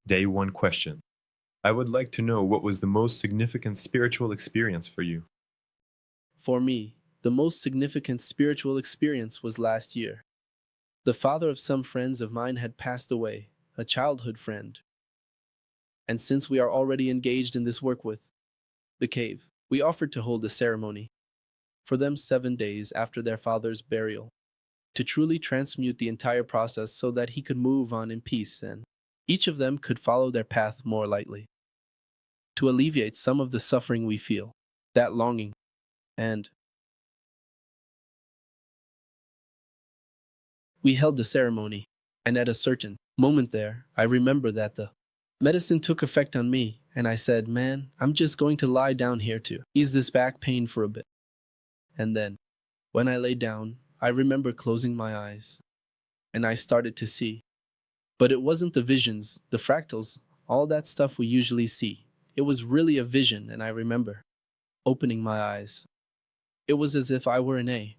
Day 1 question. I would like to know what was the most significant spiritual experience for you. For me, the most significant spiritual experience was last year. The father of some friends of mine had passed away, a childhood friend. And since we are already engaged in this work with the cave, we offered to hold a ceremony for them 7 days after their father's burial to truly transmute the entire process so that he could move on in peace and each of them could follow their path more lightly. To alleviate some of the suffering we feel, that longing, and we held the ceremony, and at a certain moment there, I remember that the medicine took effect on me, and I said, man, I'm just going to lie down here to ease this back pain for a bit. And then, when I lay down, I remember closing my eyes, and I started to see. But it wasn't the visions, the fractals, all that stuff we usually see. It was really a vision, and I remember opening my eyes. It was as if I were in a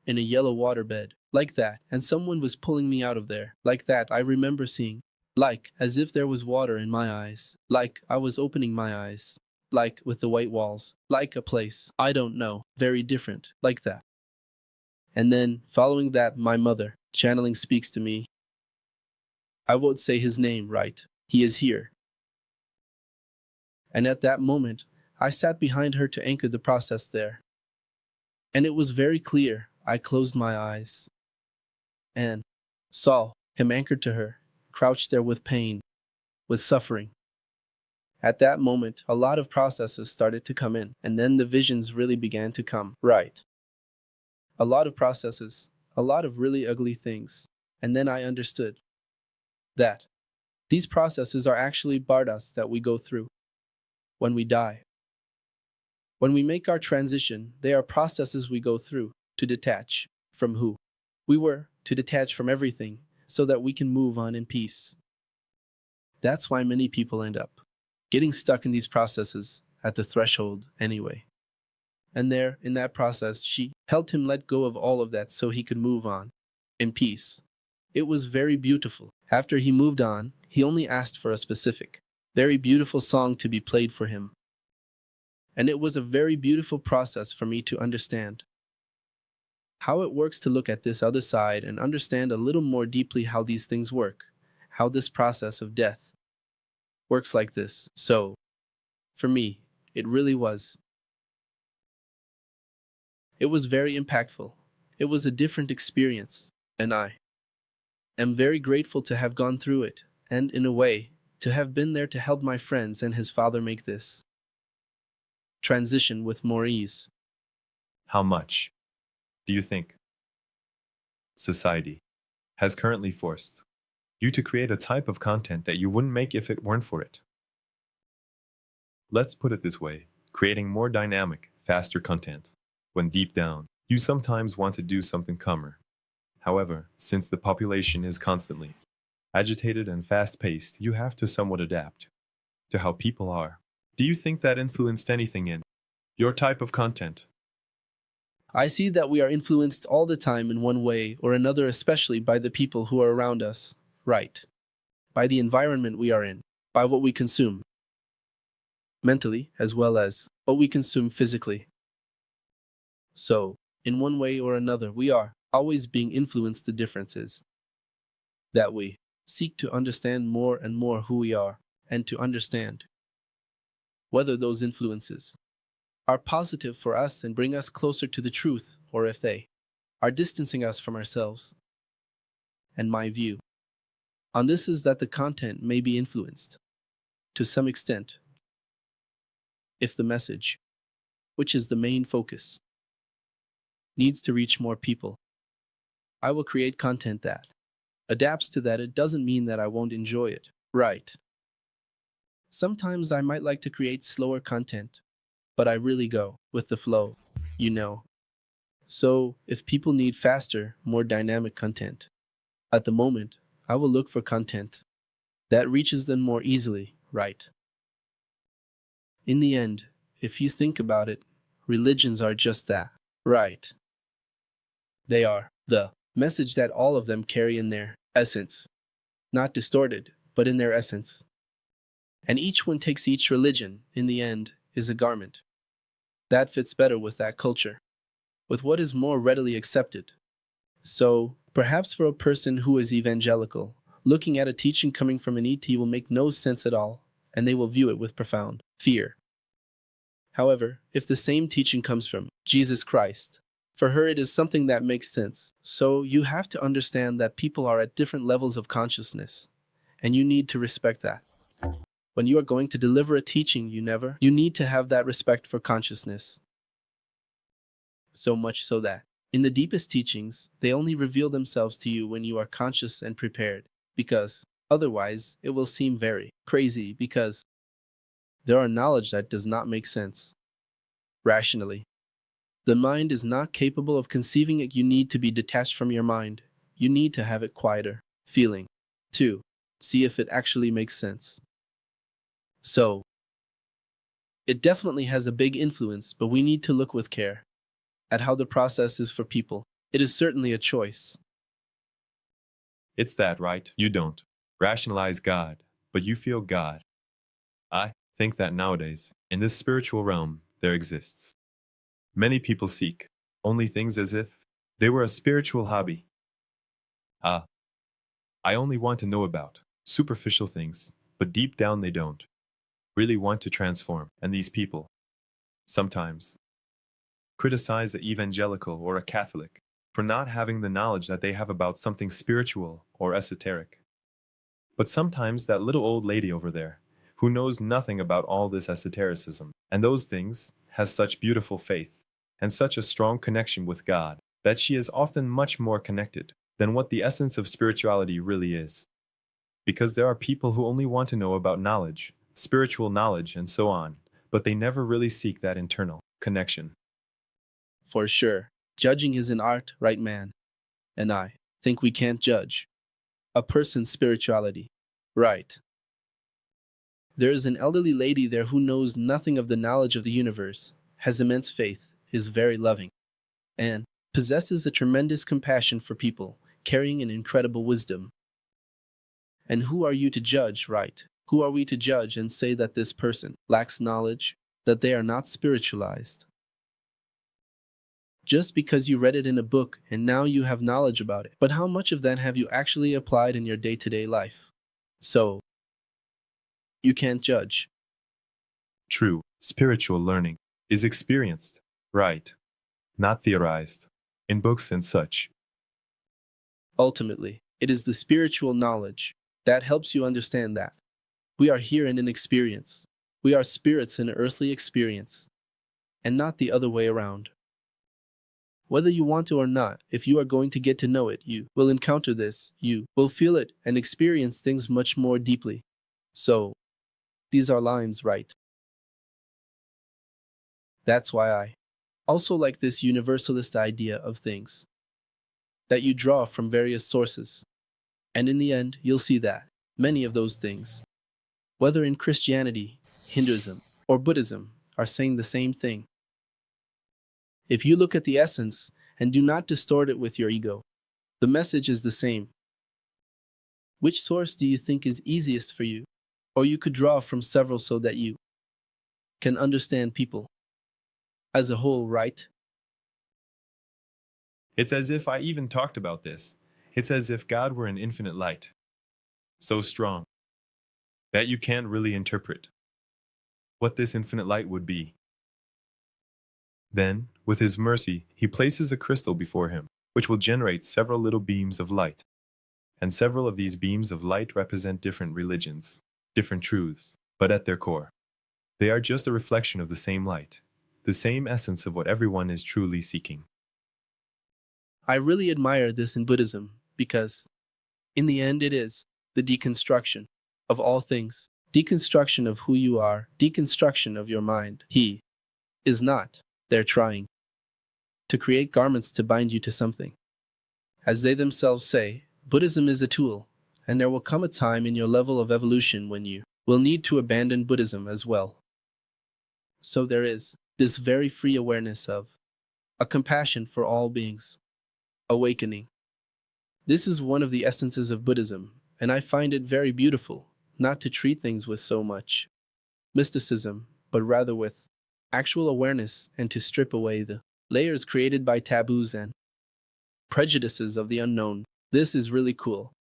yellow waterbed, like that, and someone was pulling me out of there, like that. I remember seeing, like, as if there was water in my eyes, like I was opening my eyes, like with the white walls, like a place, I don't know, very different, like that. And then, following that, my mother, channeling, speaks to me. I won't say his name, right? He is here. And at that moment, I sat behind her to anchor the process there. And it was very clear. I closed my eyes and saw him anchored to her, crouched there with pain, with suffering. At that moment, a lot of processes started to come in, and then the visions really began to come, right? A lot of processes, a lot of really ugly things. And then I understood that these processes are actually bardas that we go through when we die. When we make our transition, they are processes we go through to detach from who we were, to detach from everything, so that we can move on in peace. That's why many people end up getting stuck in these processes at the threshold anyway. And there, in that process, she helped him let go of all of that so he could move on in peace. It was very beautiful. After he moved on, he only asked for a specific, very beautiful song to be played for him. And it was a very beautiful process for me to understand how it works, to look at this other side and understand a little more deeply how these things work, how this process of death works like this. So, for me, it really was. It was very impactful. It was a different experience, and I am very grateful to have gone through it, and in a way, to have been there to help my friends and his father make this transition with more ease. How much do you think society has currently forced you to create a type of content that you wouldn't make if it weren't for it? Let's put it this way, creating more dynamic, faster content, when deep down, you sometimes want to do something calmer. However, since the population is constantly agitated and fast-paced, you have to somewhat adapt to how people are. Do you think that influenced anything in your type of content? I see that we are influenced all the time in one way or another, especially by the people who are around us, right? By the environment we are in, by what we consume, mentally as well as what we consume physically. So, in one way or another, we are always being influenced. The difference is that we seek to understand more and more who we are and to understand whether those influences are positive for us and bring us closer to the truth, or if they are distancing us from ourselves. And my view on this is that the content may be influenced to some extent if the message, which is the main focus, needs to reach more people. I will create content that adapts to that. It doesn't mean that I won't enjoy it, right? Sometimes I might like to create slower content, but I really go with the flow, you know. So, if people need faster, more dynamic content, at the moment, I will look for content that reaches them more easily, right? In the end, if you think about it, religions are just that, right? They are the message that all of them carry in their essence. not distorted, but in their essence. And each one takes each religion, in the end, is a garment. That fits better with that culture, with what is more readily accepted. So, perhaps for a person who is evangelical, looking at a teaching coming from an ET will make no sense at all, and they will view it with profound fear. However, if the same teaching comes from Jesus Christ, for her it is something that makes sense. So you have to understand that people are at different levels of consciousness, and you need to respect that. When you are going to deliver a teaching, you need to have that respect for consciousness. So much so that, in the deepest teachings, they only reveal themselves to you when you are conscious and prepared, because otherwise it will seem very crazy, because there are knowledge that does not make sense rationally. The mind is not capable of conceiving it. You need to be detached from your mind. You need to have it quieter, feeling, to see if it actually makes sense. So, it definitely has a big influence, but we need to look with care at how the process is for people. It is certainly a choice. It's that, right? You don't rationalize God, but you feel God. I think that nowadays, in this spiritual realm, there exists. Many people seek only things as if they were a spiritual hobby. I only want to know about superficial things, but deep down they don't really want to transform. And these people sometimes criticize the evangelical or a Catholic for not having the knowledge that they have about something spiritual or esoteric. But sometimes that little old lady over there, who knows nothing about all this esotericism and those things, has such beautiful faith and such a strong connection with God that she is often much more connected than what the essence of spirituality really is. Because there are people who only want to know about knowledge, spiritual knowledge, and so on, but they never really seek that internal connection. For sure, judging is an art, right, man? And I think we can't judge a person's spirituality, right? There is an elderly lady there who knows nothing of the knowledge of the universe, has immense faith, is very loving, and possesses a tremendous compassion for people, carrying an incredible wisdom. And who are you to judge, right? Who are we to judge and say that this person lacks knowledge, that they are not spiritualized? Just because you read it in a book and now you have knowledge about it. But how much of that have you actually applied in your day-to-day life? So, you can't judge. True spiritual learning is experienced, right? Not theorized in books and such. Ultimately, it is the spiritual knowledge that helps you understand that we are here in an experience. We are spirits in an earthly experience, and not the other way around. Whether you want to or not, if you are going to get to know it, you will encounter this, you will feel it and experience things much more deeply. So, these are lines, right? That's why I also like this universalist idea of things that you draw from various sources. And in the end, you'll see that many of those things, whether in Christianity, Hinduism, or Buddhism, are saying the same thing. If you look at the essence and do not distort it with your ego, the message is the same. Which source do you think is easiest for you? Or you could draw from several so that you can understand people as a whole, right? It's as if I even talked about this. It's as if God were an infinite light, so strong that you can't really interpret what this infinite light would be. Then, with his mercy, he places a crystal before him, which will generate several little beams of light. And several of these beams of light represent different religions, different truths, but at their core, they are just a reflection of the same light, the same essence of what everyone is truly seeking. I really admire this in Buddhism because, in the end, it is the deconstruction of all things, deconstruction of who you are, deconstruction of your mind. He is not there trying to create garments to bind you to something. As they themselves say, Buddhism is a tool, and there will come a time in your level of evolution when you will need to abandon Buddhism as well. So there is this very free awareness of a compassion for all beings, awakening. This is one of the essences of Buddhism, and I find it very beautiful not to treat things with so much mysticism, but rather with actual awareness and to strip away the layers created by taboos and prejudices of the unknown. This is really cool.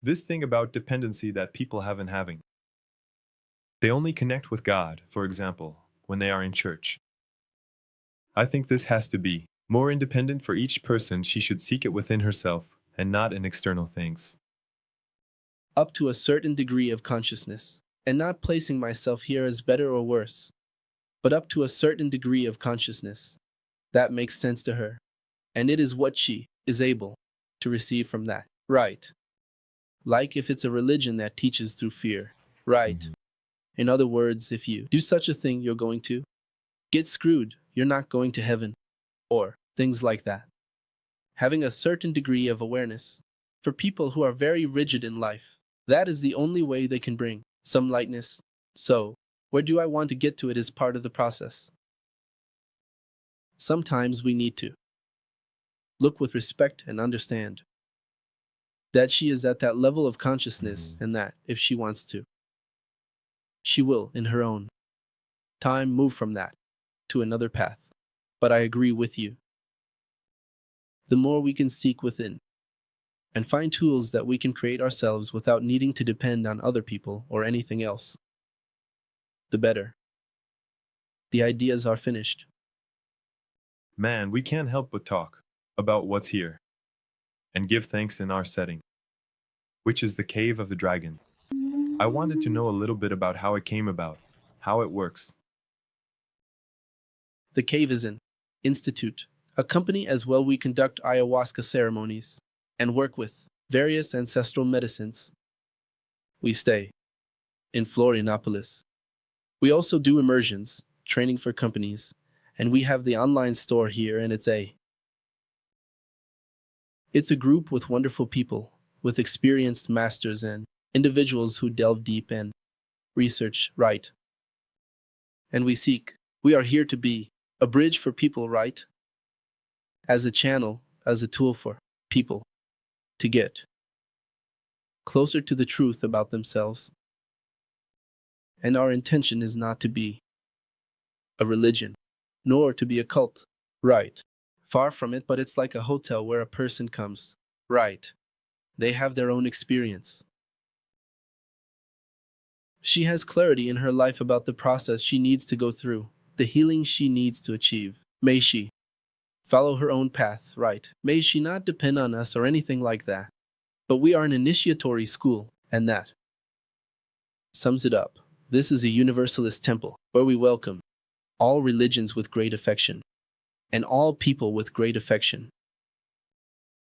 This thing about dependency that people have in having. They only connect with God, for example, when they are in church. I think this has to be more independent for each person. She should seek it within herself and not in external things. Up to a certain degree of consciousness, and not placing myself here as better or worse, but up to a certain degree of consciousness. That makes sense to her, and it is what she is able to receive from that. Right. Like if it's a religion that teaches through fear. Right. In other words, if you do such a thing, you're going to get screwed, you're not going to heaven, or things like that. Having a certain degree of awareness, for people who are very rigid in life, that is the only way they can bring some lightness. So, where do I want to get to? It is part of the process. Sometimes we need to look with respect and understand that she is at that level of consciousness and that, if she wants to, she will, in her own time, move from that to another path. But I agree with you. The more we can seek within and find tools that we can create ourselves without needing to depend on other people or anything else, the better. The ideas are finished. Man, we can't help but talk about what's here and give thanks in our setting, which is the Cave of the Dragon. I wanted to know a little bit about how it came about, how it works. The cave is an institute, a company as well. We conduct ayahuasca ceremonies and work with various ancestral medicines. We stay in Florianopolis. We also do immersions, training for companies, and we have the online store here, and it's a group with wonderful people, with experienced masters and individuals who delve deep and research, right? And we are here to be a bridge for people, right? As a channel, as a tool for people to get closer to the truth about themselves. And our intention is not to be a religion, nor to be a cult, right? Far from it, but it's like a hotel where a person comes, right? They have their own experience. She has clarity in her life about the process she needs to go through, the healing she needs to achieve. May she follow her own path, right? May she not depend on us or anything like that. But we are an initiatory school, and that sums it up. This is a universalist temple where we welcome all religions with great affection and all people with great affection.